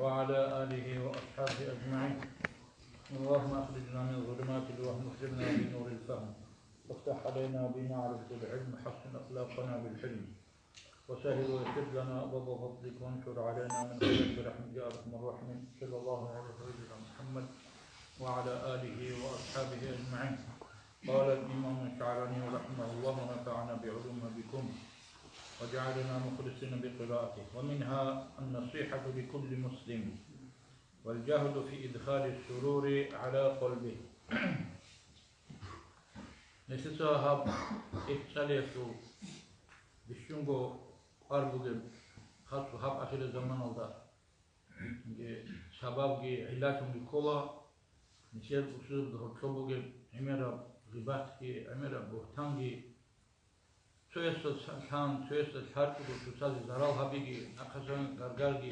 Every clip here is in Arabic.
وعلى آله وأصحابه أجمعين. اللهم أخرجنا من ظلمات الوهم واكرمنا بنور الفهم وافتح علينا بمعرفة العلم حسن أخلاقنا بالحلم وسهل ويسر لنا أبواب فضلك وانشر علينا من خيرك برحمتك يا أرحم الراحمين. صلى الله على سيدنا محمد وعلى آله وأصحابه أجمعين. قال الإمام الشعراني رحمه الله ونفعنا بعلومه بكم وجعلنا مخلصين بقراءته. ومنها النصيحة لكل مسلم والجهد في إدخال السرور على قلبه. نسيسا هاب إتساليسو بشنغو أربوغي خاصو هاب آخر الزمان الله سبابغي علاجهم كولا نسير أسلوب دهوتشوبوغي عميرا غيباتكي عميرا بوهتانغي سويسل سان سويسل شاركو سوسازي زرال هابيغي أخزان غرغارغي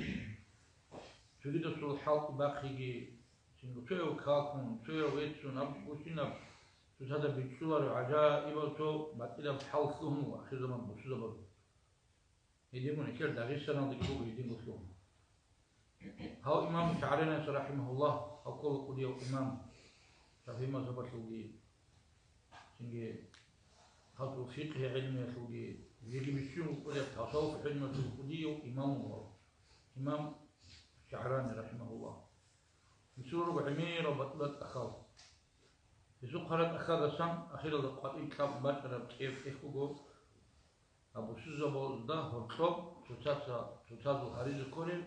سوغيدو سول حالق باقيغي سنغو سويو كاكون سويو ويتسون أبوشيناب سوسادا بيتشولار عجائبا تو باتيلا بحالسوهم وآخر زمان بوشوزابا يديمون إكير داغيسان دكتوب يديمو سوهم هاو إمام الشعراني رحمه الله أقول قديو إمام شافي مذهب سوغي سنغي خاطر فقه علمي سوغي يجي بيشيو قديو تصوف علمي سوغي إمام الله إمام الشعراني رحمه الله يسورو بعمير وبطلت أخاو يسوق خرج أخاذ سام أخيرا لقاتل كتاب باشر كيف إخوغو أبو سوزابو ده هرطوب تتازو حريز كوري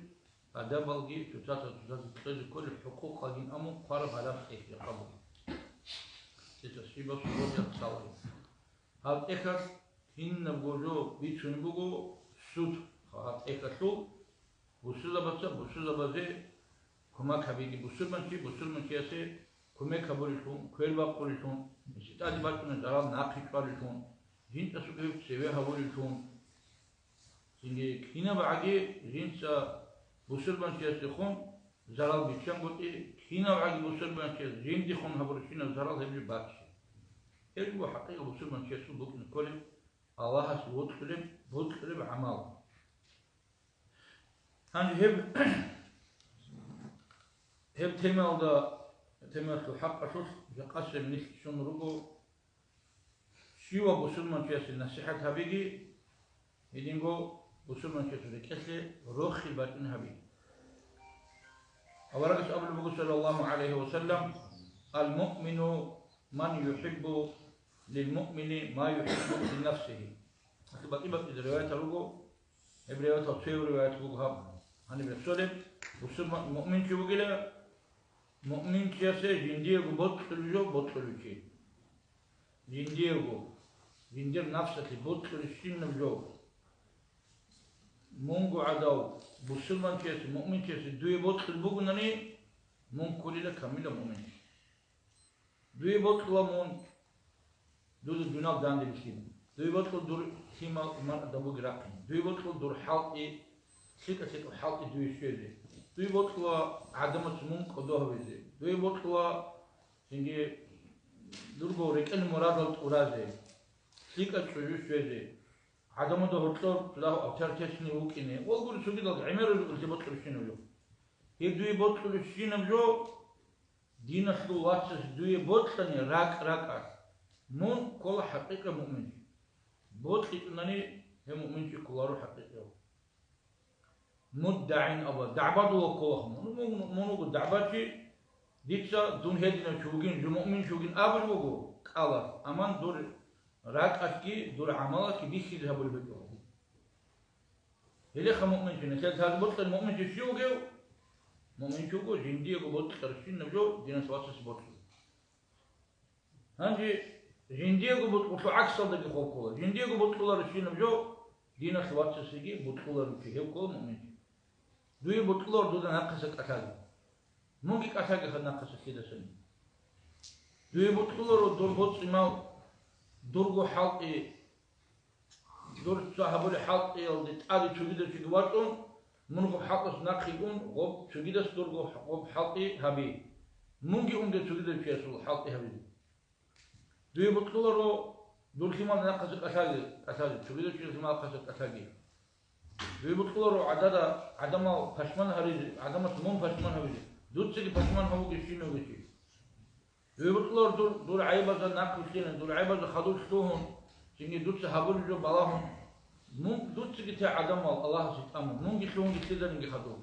أدابالغي تتازو كوري حقوق قاقين أمو قارب على خيخ يقابو تتسيبا سورو يقصاوري هاد إخر هين نبغوزو بيتشون بغو سود هاد إخر سو بوسوزابازي كما كابيجي بوسولمانشي أسي كما كابوريشون كويلبا قوريشون نسيتادي باتون زرال ناقش باريشون جين تسوكيف سيوه هابوريشون سنجي كينا بعدي جينسا بوسولمانشي أسي خون زرال بيتشان قوتي كينا بعدي بوسولمانشي أسي جين دي خون هابوريشون زرال هبلي باتشي هو حقيقة بوسولمانشي أسي بوكنا كولم الله أسي بوتكلم عمال هاني هب تمال الحق أشوف يقسم نيش شنرجو شيوا بوسلمان كيس النصيحة هبيجي يدينجو بوسلمان كيس الكسل روخي باتن هبي أورقس أبو البقول صلى الله عليه وسلم المؤمن من يحب للمؤمن ما يحب لنفسه. أتبقى إذا رواية رجو إبراهيم تصير رواية رجو هب هني بنسولف بوسلمان المؤمن شو بقوله مؤمن كيسه جنديرو بطلوشي جندير نفسه بطلوشين نبجو مونغو عداو بسلمان كيسه مؤمن كيسه دوي بطل بغناني مون كوليلا كاميلا مؤمن دوي بطل مون دور دونال داندي بسيم دوي بطل دور سيما من دبو غراقين دوي بطل دور حالقي سيكا حالقي دوي شوزي دوی بطلوا عدم سمون قدوه بيزي دوی بطلوا سنجي درغو ريكن مرادل تورازي سيكا تشوجو شوزي عدم ده هطلور تلاو أبتر تشني وكيني والقول سوكي دلق عمير القلت بطلو شنو جو هي دوی بطلو شنو جو دينا سلو واتسس دوی بطلني راك مون كل حقيقة مؤمن بطلي تناني هي مؤمن شي كلارو حقيقة مدعين أبا دعبادو وكوهم منو دعباتي ديتشا دون هدينا شوغين جو مؤمن شوغين أبر وغو كالا أمان دور راك أشكي دور عمالك بيشي ذهبوا البيتو هلي خا مؤمن شنو كذا هذا بطل مؤمن شوغو مؤمن شوغو جندي وغو بطل ترشين نبجو دينا سواسس بطل هنجي جندي وغو بطل عكس صدق خوكولا جندي وغو بطل ترشين نبجو دينا سواسس يجي بطل ركي هو كل مؤمن دوی بطلور دودا ناقصك أتاجي مونجي أتاجي خد ناقصك كده سني دوی بطلور دور بطل ماو دورغو حلقي دور صاحب الحلقي اللي تعالي تجيده تجواتون منغو حلقس ناقيون غب تجيده دورغو غب حلقي هبي مونجي ده تجيده فيسول حلقي هبي دوی بطلور دور كمان ناقصك أتاجي تجيده فيسول ناقصك أتاجي ويبطلوا عدم فشمان هريج عدم تمام فشمان هريج دوتسي فشمان هو كشينو كشي ويبطلوا دور عيبة ناقل شين دور عيبة خدوش توهم شيني دوتسي هبول جو بلاهم مم دوتسي كتير عدم الله سيتأمن مم كشلون كتير نيجي خدوه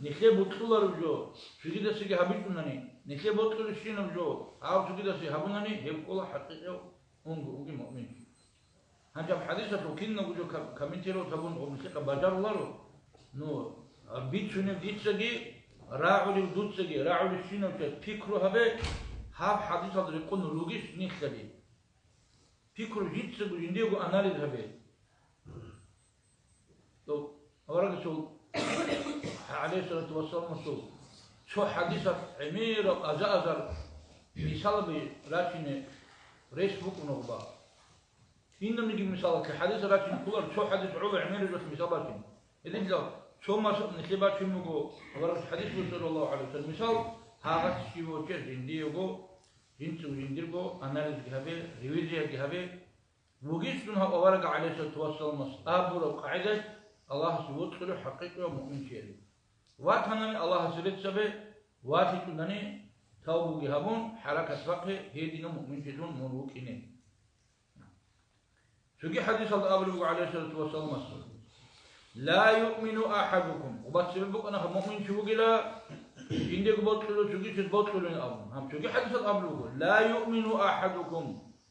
نخلي بطلوا رجو شو كده سيجي هبيتونني نخلي بطلوا شين رجو أو شو كده سيجي هبونني هم كله حقيقة أونجو مؤمن هنجاب حديثة وكنا وجو كمنتيرو تبون ومسيقى بجار لارو نو بيت شنو ديت سجي راعو لي ودود سجي راعو لي شنو فكرو هبه هاف حديثة دريقون لوجيش نخلي فكرو جيت سجو جنديو أناليز هبه تو أورك شو عليه الصلاة والسلام شو حديثة عمير أزازر مثال براشينه فيسبوك ونوبا إننا نجي مثال كحديث راشين كلر شو حديث عوض عمير بس مثال راشين إذا لو شو ما نخلبات شو نقول أقرأ حديث رسول الله عليه وسلم مثال هذا الشيء هو كذا جندي يقول جنس وجندي يقول أناليز جهبه ريفيزيا جهبه وجيش منها أورق عليه الصلاة والسلام أبو القاعدة الله سبحانه وتعالى حقيقة مؤمن شيء واتهنني الله سبحانه سبه واتهنني توبو جهبون حركة فقه هي دين مؤمن شيء مروكينه شوكي حديث الله عليه الصلاة والسلام لا يؤمن أحدكم وبس بقول أنا مؤمن شو قلا عندك بطلوا شوكي شو بطلوا الأمر هم شوكي حديث الله لا يؤمن أحدكم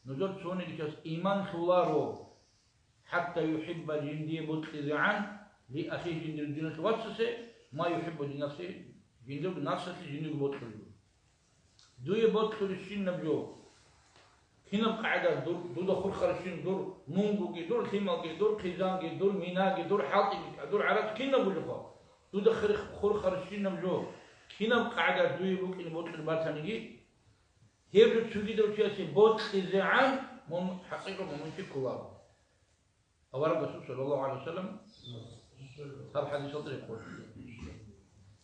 نزل سوني كيس إيمان خلارو حتى يحب الجندي بطل عن لأخيه جندي الدين توسسه ما يحب لنفسه جندي بنفسه جندي بطل دوي بطل الشين نبجو هنا قاعدة دور خرخرشين دور مونجوكي دور ثيمالكي دور قيزانكي دور ميناكي دور حاطكي دور عرق كنا بقولها دور خرخرشين نبجو هنا قاعدة دوي بوك إن بوت البارسانيجي هي بتشوفي دور شيء بوت خزعان مم حقيقة ممكن كلها أولا الرسول صلى الله عليه وسلم هذا حديث صدر يقول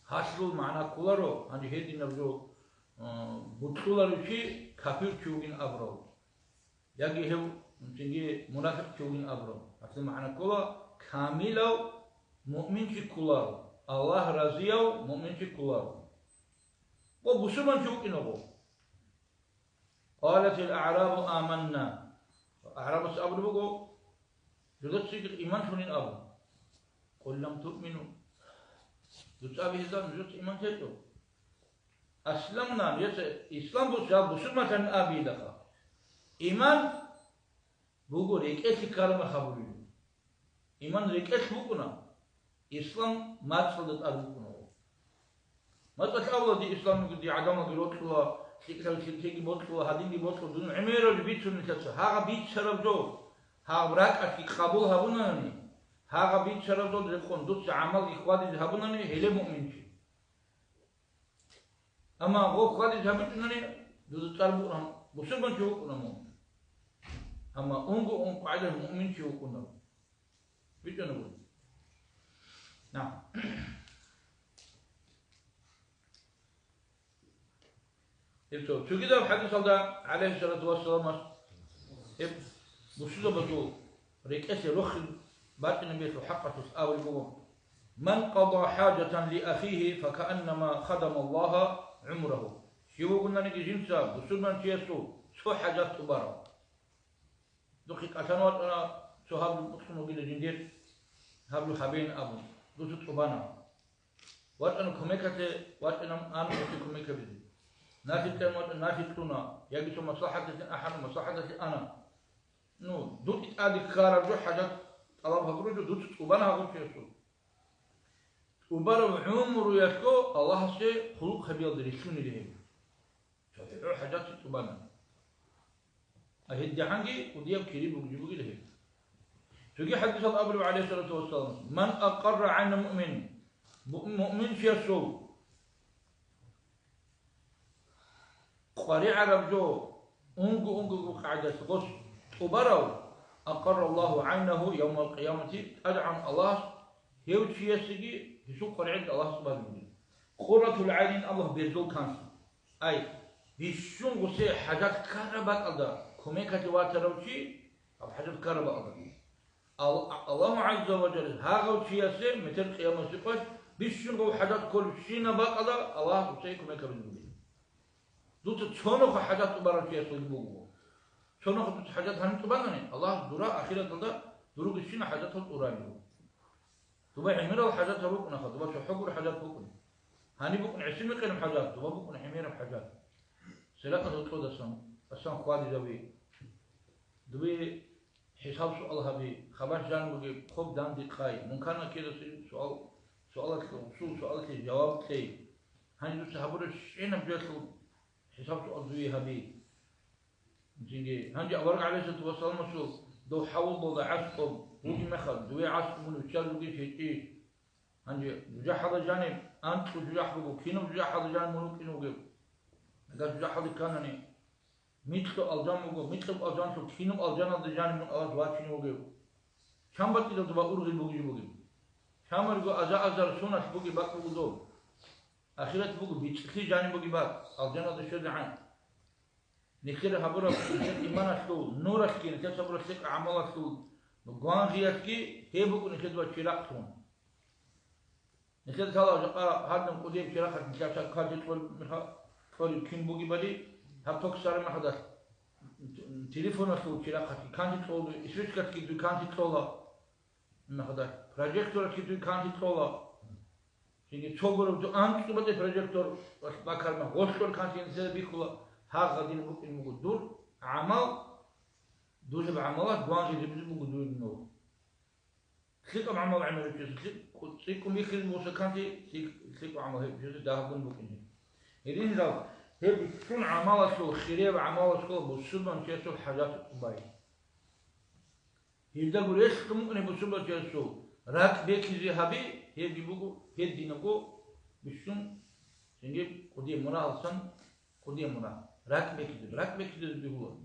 حاصل معنا كلارو عندي هذه نبجو بطلوا شيء كافر شوين أبرو يجي هو تيجي منافق شوين أبرو أصل معنا كلا كاملو مؤمن في كلارو الله رضيو مؤمن في كلارو وبسمان شوين أبو قالت الأعراب آمنا الأعراب سأبرو بقول جلست سيد الإيمان شونين أبو قل لم تؤمنوا جلست أبي هذا جلست إيمان تيجو أسلمنا يس إسلام بوسا بوسما كان أبي دخا إيمان بوجو ريكس كارما خبرين إيمان ريكس بوكنا إسلام ما تصدق أبوكنا ما تصدق دي إسلام دي عدم قلوتلا سكتال سكتي بوتلا هادين دي بوتلا دون عميرو بيتشون نتسا ها بيت شرب جو ها براك أشي قبول هبوناني ها بيت شرب جو دركون دوت عمل إخواتي هبوناني هلا مؤمنشي أما هو خالد جابت إنني دوت تربونا بسرعة شو كنا مو أما أنغو قاعدة مؤمن شو كنا بيجنا نقول نعم إبتو شو كده الحديث هذا عليه الصلاة والسلام بسرعة بدو ركأس رخ باتنا بيت حقة أول يوم من قضى حاجة لأخيه فكأنما خدم الله عمره شو قلنا نجي جنسا بسرمان تيسو شو حاجات تبارا دقيق أتنوات أنا شو هابلو بطلنا وقيل جندير هابلو حبين أبو دوسو تبانا وات أنا كميكة وات أنا كميكة بدي ناسي تنوات ناسي تلونا يجي شو مصلحة أحد مصلحة أنا نو دوت إتعادي كارا جو حاجات الله بقوله دوسو تبانا هابلو تيسو وبرم عمره يشكو الله سي خلق خبيل دريسوني لهم شافعوا حاجات تبانا أهدي عنجي ودياب كريم وجيبوكي لهم شوكي حديث الأبو عليه الصلاة والسلام من أقر عن مؤمن شيسو قريع ربجو أنقو قاعدة سقص وبرو أقر الله عينه يوم القيامة أدعم الله هيوتشي يسجي يسوق عند الله سبحانه وتعالى قرة العين الله بيرزول كانس أي بيشون غسي حاجات كهرباء أدا كمية كتوات روشي أو حاجات كهرباء أدا الله عز وجل هاغو تشياسه مثل قيامة سيقوش بيشون غو حاجات كل شينا بقى الله سيكم يكبر بيه دوت تشونو حاجات تبارك تشياسه يبوغو تشونو حاجات هني تبانني الله دورا أخيرا تلدا دروغ الشينا حاجات تورانيو تبا حميرا حاجات روكنا خد تبا شحقر حاجات بوكن هاني بوكن عسيم قيم حاجات تبا بوكن حميرا حاجات سلاقة تطلو أسان خوادي دبي دبي حساب سؤال هبي خبر جان بقي خوب دان دقاي ممكن كده سؤالك سؤالك جواب كي هاني دوت هبورش شينا بجسل حساب سؤال زوي هبي جينجي هانجي أورق عليه الصلاة والسلام مسؤول دو حول دو عسقم وجي مخل دوي عسق منو تشال وجي شيء هانجي جاح هذا جانب أنت وجاح بقو كينو جاح هذا جانب منو كينو جيب قال جاح هذا كانني مثل الجان بقو مثل الجان شو كينو الجان هذا جانب من الله زوات كينو جيب شامبتي دو تبا أورغي بقو شامر جو أزار سونا بقو باكو دو أخيرا بقو بيتشكي جانب بقو باك الجان هذا شو دعان نخير هبورا نخير إيمان أشلو نور أشكي نخير صبر أشتك عمل أشلو نقوان غي أشكي هي بقول نخير دوا شراق سون نخير ثلا جقا هذا نقودي شراق نخير شاكار جتول مخا تقول كين بقي بدي هبتوك سار مخدا تليفون أشلو شراق أشكي كان جتول إسويش كشكي دو كان جتولا مخدا بروجيكتور أشكي دو كان جتولا شيني تشوغر دو أنت تبدي بروجيكتور بكر ما غوشتور كان جنسي بيخلا هذا دين ممكن مقدور عمل دوز بعملات دوانجي جبز مقدور النور سيكم عمل عمل جزء سيكم يخل موسيقى سيكم عمل هيك جزء ده هذا ممكن إذن لو هي بتكون عمل شو خيرية وعمل شو بسلمان جالسوا حاجات باي هيدا قريش ممكن بسلمان جالسوا راك بيكذي هبي هي بيبغوا هي دينكو بسون سنجيب قديم مرا أصلا قديم مرا راك بكذب بيقول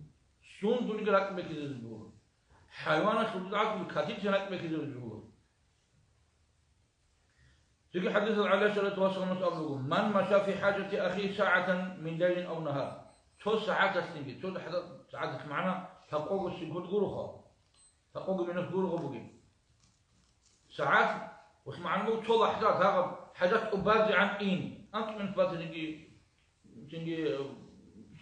شون دونك راك بكذب بيقول حيوانات شو تعرف الكاتب راك بكذب بيقول تيجي حديث عليه الصلاة والسلام مسألة من مشى في حاجة أخيه ساعة من ليل أو نهار شو ساعات السنجي شو ساعات معنا حقوق السنجود جروخا حقوق من الجروخ بقي ساعات واسمعنا مو شو لحظات هذا حاجات أبادي عن إين أنت من فاتنجي تنجي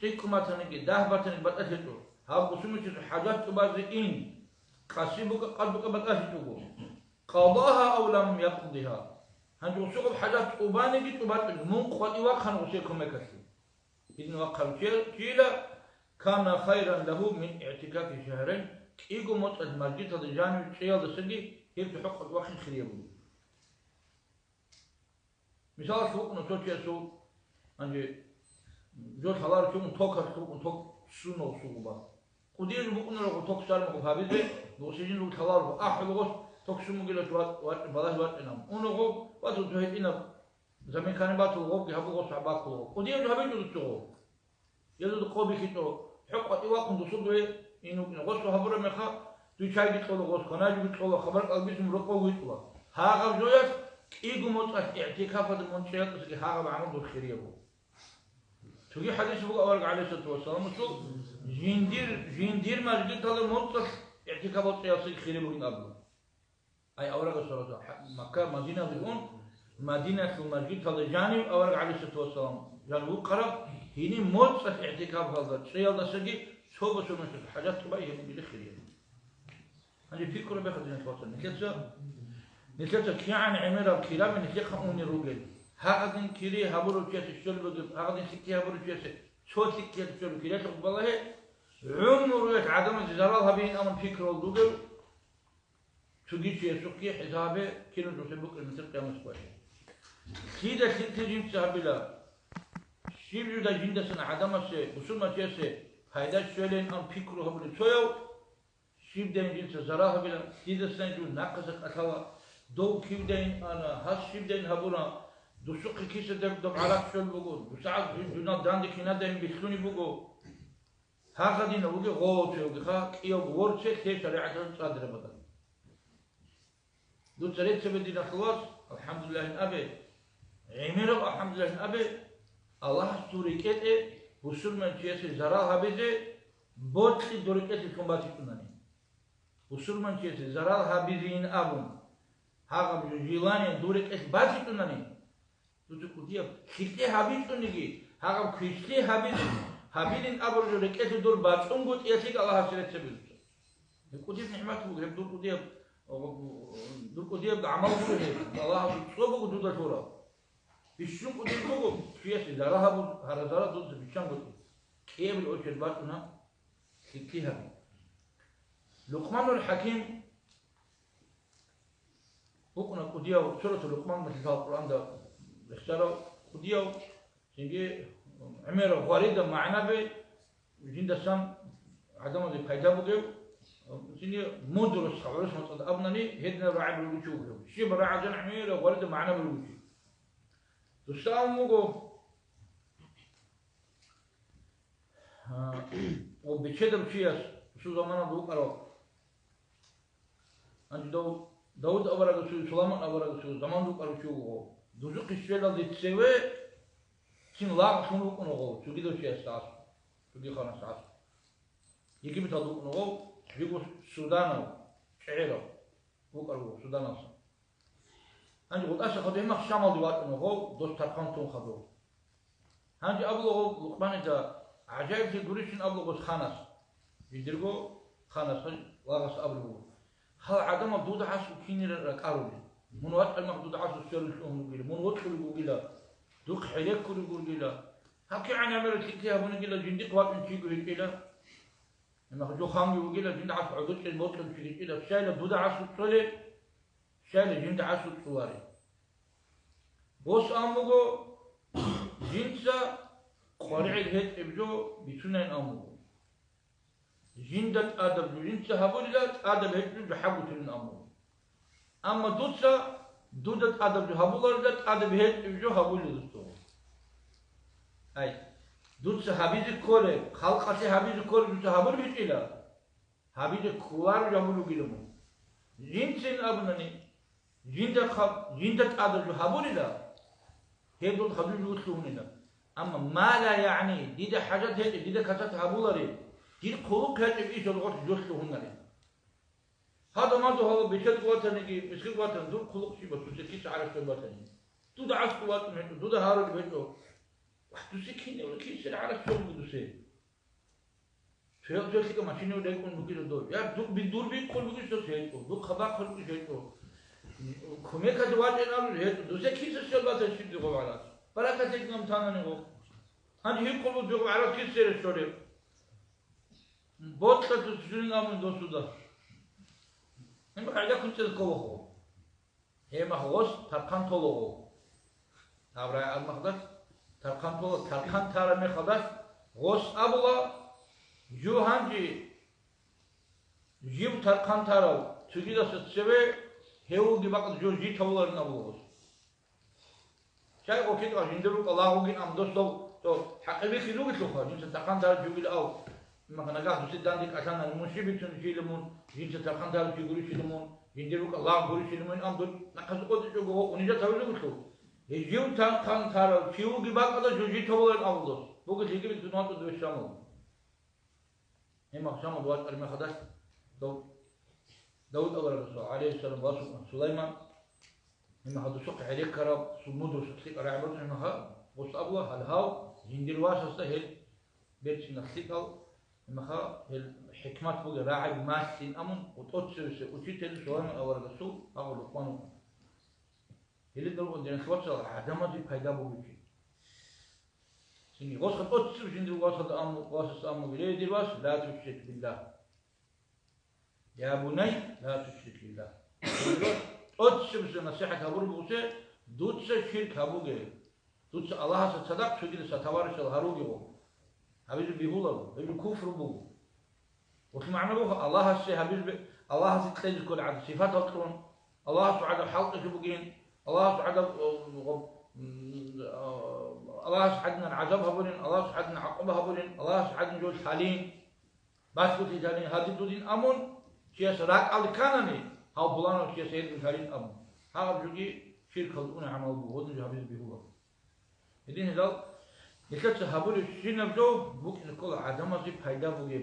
سيكو ما تنجي ده باتنجي بتأشتو هاو بسمي حاجات تبازئين قاسيبك قلبك بتأشتو قضاها أو لم يقضيها هنجو سوق حاجات أبانجي تباتنجي من قوة وقعا وسيكو مكسي إذن وقعا كيلا كان خيرا له من اعتكاف شهرين كيغو موت المسجد هذا جانب شيال دسجي هي تحق الوقت خليه مثال سوق نتوشي سوق هنجي جو حلال شو توك شنو سوبا قدير بقولنا لو توك صار مكو فابيزه دوسيجين لو حلال أحلى وقت توك شو مقولة وات بلاش وات إنام أنو غو واتو تهيت إنام زمين كان باتو غو كهبو غو صعباك غو قدير جو هبي جو تشو يلو تقوبي كتو حق إيوا كندو سودوي إنو غوش هبورة مخا تو شاي بيتقول غوش كناج بيتقول خبر قلبي مرقو ويتوا هاغ جويات إيجو موت اعتكاف هذا المنشأ كسي هاغ بعمل دور خيريه بو تجي حديث بقى أورق عليه الصلاة والسلام مسؤول جندير مسجد هذا منطق اعتكافات سياسي خيري بقين قبله أي أورق الصلاة مكة مدينة بيقول مدينة المسجد هذا جانب أورق عليه الصلاة والسلام جانب قرب هني منطق اعتكاف هذا شيء هذا سجي شو بسوا من حاجات تبعي هي من خيري هذه فكرة بخدمة الوطن نكتة كيان عميرة كلام نكتة خموني روجل هذا كيري هبورو كيسي شلو بجيب هذا سكتي هبورو كيسي شو سكتي شلو كيري شو بالله عمره عدم الزرار هبين أمر فكر الدوغل تجي شيء سكية حسابه كيلو جوسبوك المثل قيام سكوش كيدا سكتي جنس هبلا شيء بيودا جندسنا عدم السي بسمة كيسي هيدا شوالين أم فكره هبولي شويو شيء بدين جنس زرار هبلا كيدا سنجو ناقصك أثوا دو كيودين أنا هاس شيء بدين هبونا دوسوق كيسة دم عراق شول بقول وساعات جونا داندي كنا دم بيسوني بقول هذا دين بقول غوت يوجي خا كيو غورت شيء شريعة صادرة بدل دو تريد سبدينا خلاص الحمد لله أبي عمير الحمد لله أبي الله سوريكت بسول من شيء زراعة بيجي بوت دوريكت كمباتي كناني Усурман чеси зарал хабизин абун. Хагам желание дурек эс базитунани. Тут кудия хите хабитуниги. Хагам квишли хабилин абур журек эс дур бацунгут эсик Аллах сирetsebüz. Кудия нихмату греб dur kudия عمل بره. Allah صوبك دودا شورا. بيشون كدير بقول كياسي زارها بول هرزارا دود بيشان بقول كيف الأوشر باتنا كتيها بي لقمان الحكيم بكنا كدياو سورة لقمان مثل القرآن ده اختاروا كدياو سنجي عمر غريدة معنا بي جند السام عدم ذي فايدة بقول سنجي مدرس خبرس مصد أبناني هدنا راعي بالوجوه شيء براعي جن عمر غريدة معنا بالوجوه تسامو وبتشدم شيء شو زمانه دوك أرو عند داود أبرق شو سليمان أبرق شو زمان دوك أرو شو دوزك الشيء اللي تسوي كين لا شنو كونه شو كده شيء استاس شو دي خانة استاس يجي بتادوك نو يجوا السودان شعيرة دوك أرو السودان أصلا هنجي قلت أشياء خدمة شمال دوات نو دوست تركانتون خدو هنجي أبلغ لقمان إذا عجائب في قريشين أبلغ خانس يدرجو خانس لاغس أبلغ هل عدم الدود عسو كيني ركارولي من وقت المحدود عسو سيرن شو مقيلة من وقت كل مقيلة دوك حليك كل مقيلة هكي عن عمل كتير هون قيلة جندق وقت نشي قيلة لما جو خامي وقيلة جند عسو عدوش الموت نشي قيلة شايلة دود عسو صلي شايلة جند عسو صواري بوس أمغو جنسا قارع الهيت إبجو بسنين أمغو جندت أدب جنسا هبولات أدب هيت بحبو تلين أمغو أما دودت أدب هبولات أدب هيت إبجو هبولات أي دوتسا هبيز كوري خلقاسي هبيز كوري دوتسا هبول بيتيلا هبيز كوار جمولو جيلمو جنسين أبناني جندت أدب هبولات هيدول خدوج وتلونينا أما ما لا يعني ديدا حاجات هيك ديدا كاسات هبولاري ديد خلق هيك إيش الغوت جوتلوناري هذا ما ده هو بيشد قواتنا كي مسكين قواتنا دول خلق شيء بس تسكيت على شيء قواتنا تودا عس قواتنا تودا هارو بيتو واحد تسكين ولا كيس على شيء بدوسه شيء جالس كم ماشينه وده يكون ممكن دور يا دوك بدور بيكون ممكن تسويه دوك خباك خلق شيء خميك هجوات إنهم هيك دوسة كيس الشلبات الشيء يقول على فلا كذلك نم ثانا نقول هذا هيك كله يقول على كيس سير الشوري بوت كتشرين أمن دوسودا هم قاعدة كنت الكوه هي ما هوس تركان تلوه أبرا المخدس تركان تلوه تركان ترى مخدس هوس أبلا جو هنجي جيب تركان ترى تجيدا ستسوي هيو جباك جوجي تولر نبوغس شايف وكيد عشان دلوك الله هو جين أم دوس تو حقيقي كيلو بتلوخا جين ستقان دار جوجي الأو ما كنا قاعد نسيت عندك عشان المنشي بيتون شيلمون جين ستقان دار جوجي شيلمون جين دلوك الله جوجي شيلمون أم دول نقص قد جوجو ونيجا تقول بتلو هيو تقان دار هيو جباك هذا جوجي تولر نبوغس بوك تيجي بتنوات دوش شامل هم شامل دوات أرمي خداش داود أبرق عليه السلام وصل سليمان هم هذا سق عليه كرب سمودر سقسيق رعبت إنها وصل أبوه هالهاو جندير واسطة هل بيت نسقال إنها الحكمة بوجه راعي ماسين أمون وتوتشرس وتشيل سليمان أبرق سو أو لقمانو هل دلوا عندنا خواتش عدم ذي فايدة بوجه سيني وصل توتشر جندير وصل أمو بليه ديواس لا تشرك بالله يا بني لا تشرك بالله. أتسب نصيحة هبور بوسه دوتس شرك هبوجه دوتس الله تصدق شو كده ستوارش الهروجه هبيز بيهوله هبيز كفر بو وسمعنا به الله الشيء هبيز الله ستخلي كل عاد صفات أكرم الله سعد حلق جبوجين الله سعد الله سعدنا العذاب هبورين الله سعدنا عقبة هبورين الله سعدنا جوز حالين بس كنت جالين هذه دودين أمون شيء سراق على كانني هاو بلانو شيء سيد الفريد أبو هاو بجوجي شرك الأون عمل بوهدن جهابيز بيهوا إذن هذا يكاد سحبول الشين نبدو بوك نقول عدم زي فايدة بوجي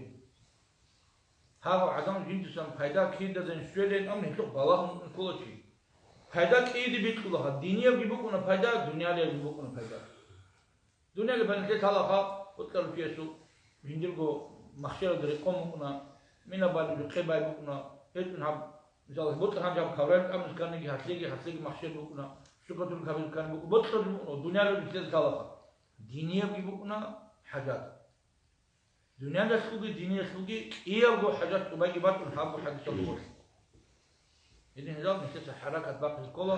هاو عدم جنتسام فايدا كيدا زين شويلين أم نحلق بالهم كلشي فايدا كيدي بيتكلها الدنيا بيبقونا فايدا الدنيا اللي بيبقونا فايدا الدنيا اللي بنتي تلاها وتكلم فيها سو جندلكو مخشر دري قومنا من بالي بقباي بقونا هيتن هم مثال بطل هم جاب خبرات أمس كان نيجي هتلاقي مخشر بقونا شو كتر خبر كان بقو بطل بقونا الدنيا اللي بنتي تلاها الدنيا بيبقونا حاجات الدنيا تسلوكي الدنيا تسلوكي إيرجو حاجات تباقي بطل حابو حاجة تلوش إذن هذا نسيت حركة باقي الكولا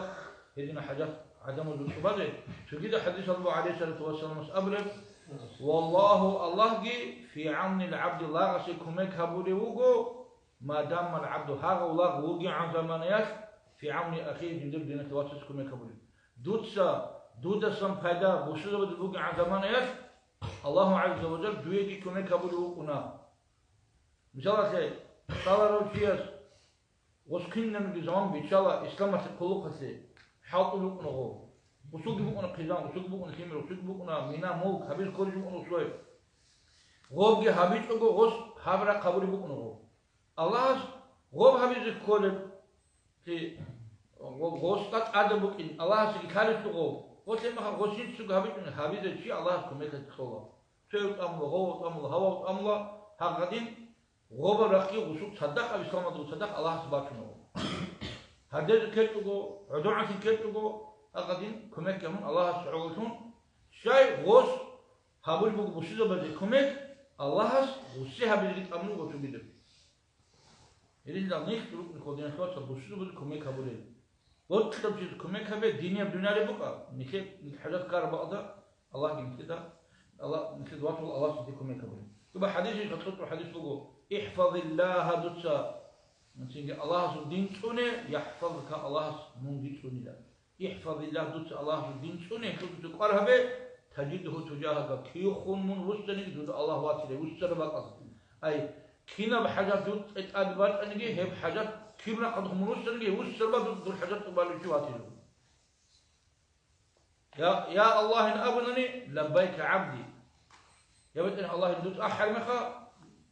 إذن حاجات عدم الوجود شو كده حديث الله عليه الصلاة والسلام أبرد والله الله جي في عون العبد الله غسيكم هبولي وجو ما دام العبد هذا الله وجي عن زمانيات في عون أخيه جندب دين تواسسكم هبولي دودا سم فايدا بوشلو بدوجي عن زمانيات الله عز وجل دويجي كم هبولي وكنا مثلا شيء قال روشياس وسكننا من زمان بيشالا إسلامة القلوقسي حاطوا بقنا هو وسوق بقنا قيزان وسوق بقنا كيمر وسوق بقنا مينا موك هبيل كل بقنا شوي غوب جه هبيل أجو غوس هبرة قبول بقنا هو الله غوب هبيل كل في غوس تات أدب بقين الله سكي خالص غوب غوس ما غوسين سوق هبيل شيء الله كم يكتخلا شيء أمله هو أمله هوا أمله هقدين غوب رقي وسوق صدق الإسلام صدق الله سبحانه هدد كتبو عدوعة كتبو أقدين كمك كمون الله سعودون شيء غوص هابول بقو بسيطة بدي كمك الله غوصيها بدي أمنو وتبيدر إذن لا نيختلوك نخودين خواص بسيطة بدي كمك هابولين وقت كتب جيد كمك هابي دينيا بدنيا لبقى نكيب حاجات كار بعضها الله يمكده الله نكيد واتو الله سيدي كمك هابولين يبقى حديثي خطط حديث بقو احفظ الله دوتسا نسيج الله سدين سنة يحفظك الله مندي سنة يحفظ الله دوت الله سدين سنة كل تقرأ به تجده تجاهك كيخون من وسطني دوت الله واتله وسط بقى أي كنا بحاجات دوت أدبار أنجي هب حاجات كنا قد هم وسطني وسط بقى دوت حاجات تبالي شو واتله يا الله إن أبنني لبيك عبدي يا بيت إن الله دوت أحد مخا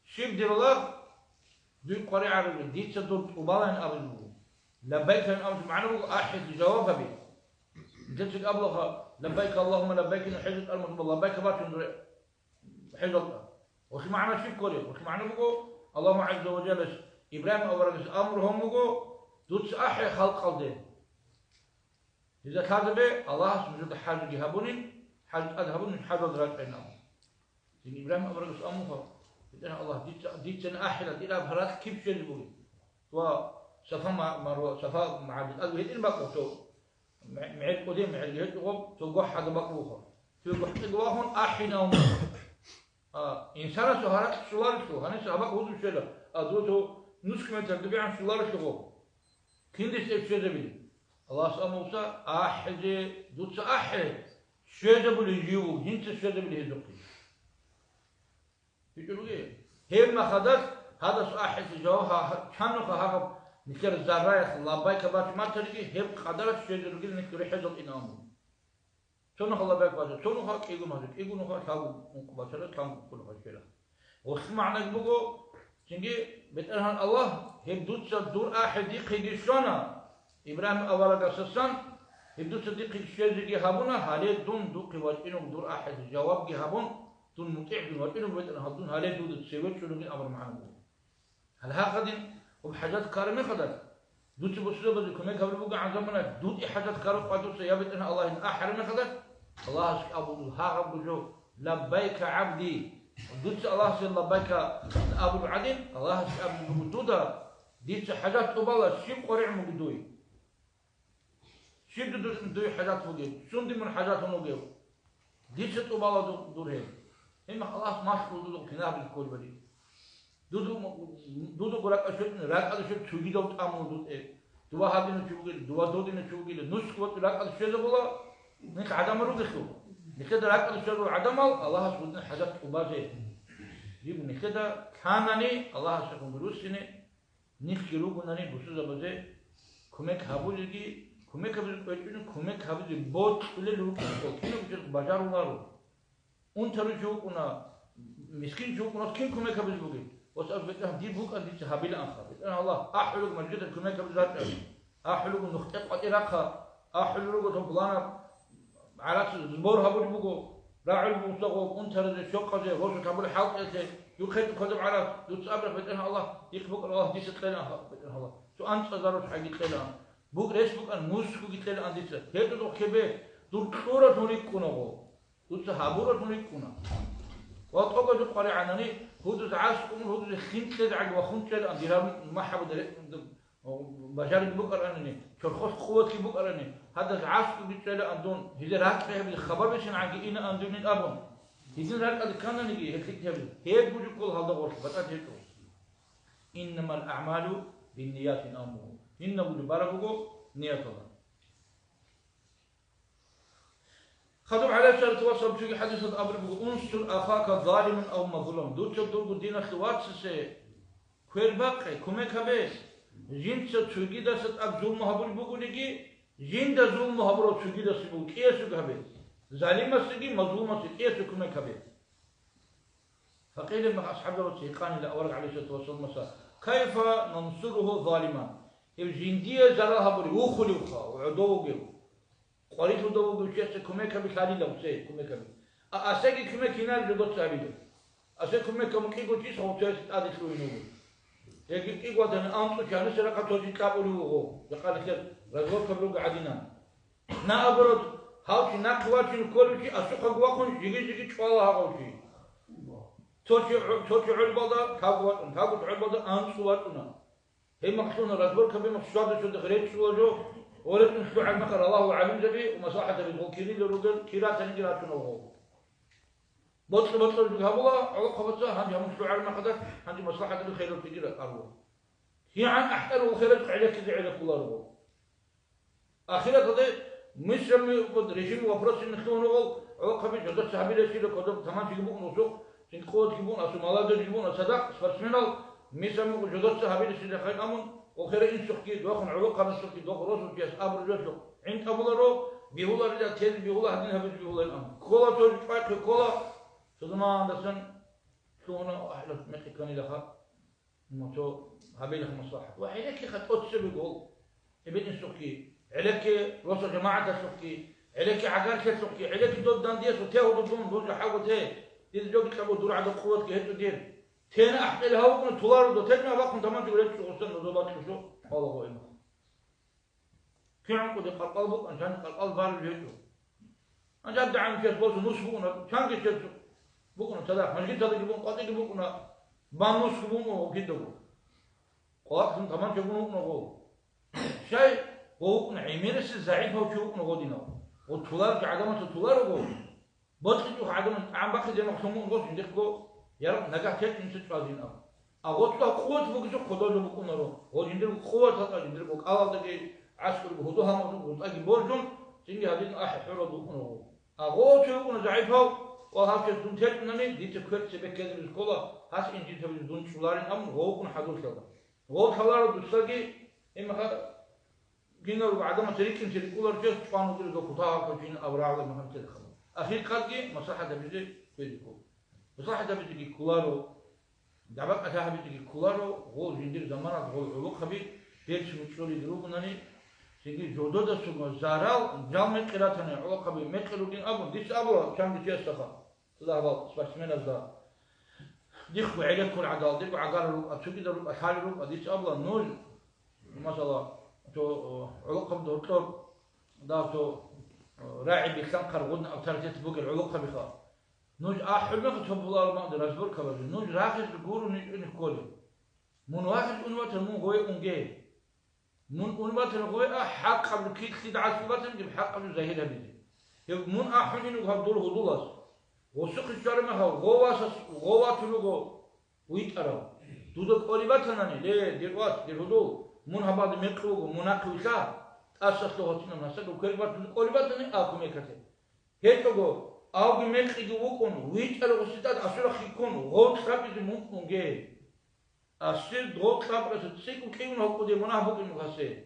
شيب دير الله دوي قري عربي ديت صدور وبالان أبلغ لبيك أن أمس معنا أحد جوابها بي جلسك أبلغها لبيك اللهم لبيك إن حجت المطلوب لبيك باتن حجتها وش معنى شيء قري وش معنى بقول الله عز وجل إبراهيم أورجس أمرهم بقول دوت أحد خلق الدين إذا كذا به الله سبحانه حاجة جهبونين حاجة أذهبون حاجة درجة بينهم إبراهيم أورجس أمرهم إذا الله ديت سنة أحلى إلى بهرات كيف شيء يقول وصفا مروة صفا مع الأول هيد البقرة تو معد قديم معد هيد غب توقع حاجة بقروها توقع تقواهم أحينا إنسان سهرات شلار شو هني سبق وضو شلا أدوتو نسك من ترتبي عن شلار شو كندي شيء زبيل الله سبحانه وتعالى أحد دوت أحد شيء زبيل يجيو جنس شيء زبيل يزقي يقولوا إيه هم ما خدت هذا صاحب جوها كانوا خهاب نكر الزرايا الله بايك بات ما تريجي هم قدرت شيء يقول نكر حجر إنام شنو الله بايك بات شنو خاك يقول ما يقول نخاك هاو مقبشرة كم كل خشيلة وسمعنا بقول تيجي بترهن الله هم دوت دور أحد يقيد شلونه إبراهيم أولا قصصان هم دوت دقيق شيء يجي هابونا هالي دون دوق وجهنا دور أحد جواب جهابون دون مطيع بوجهنا بدنا هادون هالي دود تسوي شنو من أمر معنا هل هاخدين وبحاجات كارمة خدت دوت بسوا بدي كم قبل بقى عن زمانه دوت حاجات كارم قادر سيابت أن الله إن أحرم خدت الله أبو هارب جو لبيك عبدي دوت الله سيل لبيك أبو عدين الله أبو دودا ديت حاجات أبلا شيب قريع مقدوي شيب دوي حاجات فوقي شون دي من حاجات نوجيو ديت أبلا دور هي إما خلاص ما شكل دود كناه بالكل بدي دود قرأ أشوف راك أشوف شوقي دوت أمور دود إيه دوا هذين شوقي دوا دودين شوقي نص قوت راك أشوف بولا نك عدم روجسو نكذا راك أشوف عدم الله سبحانه حاجات أبازه يبغى نكذا كانني الله سبحانه بروسيني نخيرو بناني بوسوزا بزه كمك هابولي كمك هابولي كمك هابولي بوت ولا لوك كينو بيجر بازارو نارو اون ترى جو كنا مسكين جو كنا كين كمك هابولي بوجي وسأل بيتهم دي بوك أدي تهابيل أنخا أنا الله أحلق مرجت الكمية كبزات أحلق نختق أتراقها أحلق تبلانا على زبور هابول بوكو راعي المستقو أنتر الشوقة زي روش كابول حاط إلته يخيط كذب على يتصابر بيتنا الله يخبق الله دي ستلنا بيتنا الله شو أنت أزاروش حاجة تلنا بوك ريس بوك أن موسكو جتلنا أنديت هيتو دو كبه دور كورة تونيك كنا هو دور سحابورة تونيك كنا وأتوقع جو قارئ عناني هودو تعاسكم هودو خنت لدعك وخنت لد أنديرام ما حبوا دري بجاري بوك أراني شرخوش قوة كي بوك أراني هذا تعاسكم جتلنا أندون هذا راك فيه بالخبر بيشن عقينا أندون الأبون هذا راك أد كنا نجي هتلك تبي هيك بوجو كل هذا غرف بتأتي هيك إنما الأعمال بالنيات نامو إنه بوجو باربوكو نية الله خذوا على شرط وصل في حديث أبو بكر انصر أخاك ظالما أو مظلوم دوت دور دين أخوات سه كل باقي كم كبير جنس تشوجي ده ست أب ظلم هبول بقول لقي جن ده ظلم هبول تشوجي ده سبوا كيس كبير ظالم سجي مظلوم سجي كيس كم كبير فقيل مع أصحاب الوثيقان إلى أورق عليه الصلاة والسلام مسا كيف ننصره ظالما الجندية زرا هبول وخلوخا وعدوه قريت له دو بيشت كمية كبي خالي لو سي كمية كبي أسيك كمية كينار جدود سابيدو أسيك كمية كم كي قلت يسوع تيس أدي شو ينوب يجي كي قلت أنا أنتو كانوا سرقة توجي كابولو هو يقال كذا رجول كبرو قاعدين نا أبرد هاوشي نا كواشي كل شيء أسوق قواكون يجي شوالا هاوشي توشي علبادا كاغوت علبادا أنتو واتنا هي مقصود رجول كبير مقصود شو دخلت شو جو ولكن شو عن مقر الله عليم جبي ومساحة بالغوكيري للرجل كيرات نجرات نوه بطل جابوا على قبضة هذه هم شو عن مقدر هذه مصلحة الخير الكبيرة أروه هي عن أحتر الخير على كذا على كل أروه آخرة هذا مش من رجيم وفرس نخلونه على قبضة جدت سحبي لشيء لقدم ثمان يجيبون نسوق تنقود يجيبون أسمالا يجيبون صدق فرسمنال مش من جدت سحبي لشيء لخير أمن وخير إن سكي دوخن عروق قبل سكي دوخ روس وجيس أبر جوشو عند أبولارو بيهولا رجال تيل بيهولا هدين هبز بيهولا الأمر كولا توجد فاك كولا سدما عندسن شونا أحلى مكاني لها ما تو هبي لها مصلحة وحيلك خد أتسب يقول ابن سكي عليك روس جماعة سكي عليك عقار سكي عليك دود دانديس وتاهو دون دوج حاول تاه دير جوك تبو دور على قوة كهتو دير تينا أحد الهواء تولار دو تجمع وقت تمام تقول شو أصلا نزولات شو الله هو إنه كي عم قد قلقل بق عشان قلقل بار الجيشو أنا جاب دعم كيس بوس نص بقنا كان كيس بقنا صدق مش كده صدق بقنا قاضي بقنا بانوس بقنا وكده قاضي تمام تقولون هو شيء هو نعميرس الزعيم هو شو بقنا قاضينا وتولار كعدمة تولار هو بس كده عدمة عم بقى زي ما خصمون قص عندك يارب نجاح كيف نسيت فازين أو أقولك قوة بقول خدا جو بكون رو هو جندر قوة هذا جندر بقول الله تجي عسكر بهدوء هم بقول أجي بورجون تيجي هذين أحد حرة بكون رو أقول شو بكون ضعيفه وهذا كذون تيت نمي دي تكفر سبك كذا بالسكولة هاس إنتي تبي دون شلارين أم هو بكون حدول كذا هو خلاه بتساقي إما هذا جينا رو بعد ما تريكين تريكولا رجال تفانو تريكو كتاه كجين أوراق ما هم تدخل أخير قدي مصلحة تبيجي بيجيكو مصلحة تبيجي كولارو دعوة أتاها بيجي كولارو هو جندير زمانة هو علو خبي بيرش مشوري دروب ناني سيجي جودو ده سوما زارال جال مكراتني علو خبي مكرودين أبو ديش أبو كم ديش يستخا الله أبو سبحان الله ديخو عليك كل عدال ديخو عقارو أتوقي درو أحالو ديش أبو نول ما شاء الله تو علو خبي دكتور ده تو راعي بيخنقر غدنا أوتارتيت بوق العلو خبي خا نوج أحلمك تبغى ما أقدر أصبر كبر نوج راخش بقولوا نقول من واحد أنوات المون قوي أنجي من أنوات القوي حق قبل كي تسيد عصبات نجيب حق قبل زهيد هبيدي يب من أحلين وهم دور هدولس وسق الشارع ما هو غواس تلوجو ويتأرى تودك قريباتنا ليه ديروات ديرودو من هباد مكروجو مناقشة أساس لغتنا ناسك وقريبات قريباتنا أكو مكتة هيتوجو أو بملك يجوكون ويتر وسيدات أسرع خيكون غول خابز ممكن جه أسير غول خابز تسيكون كيون هو كده منافق المقاسة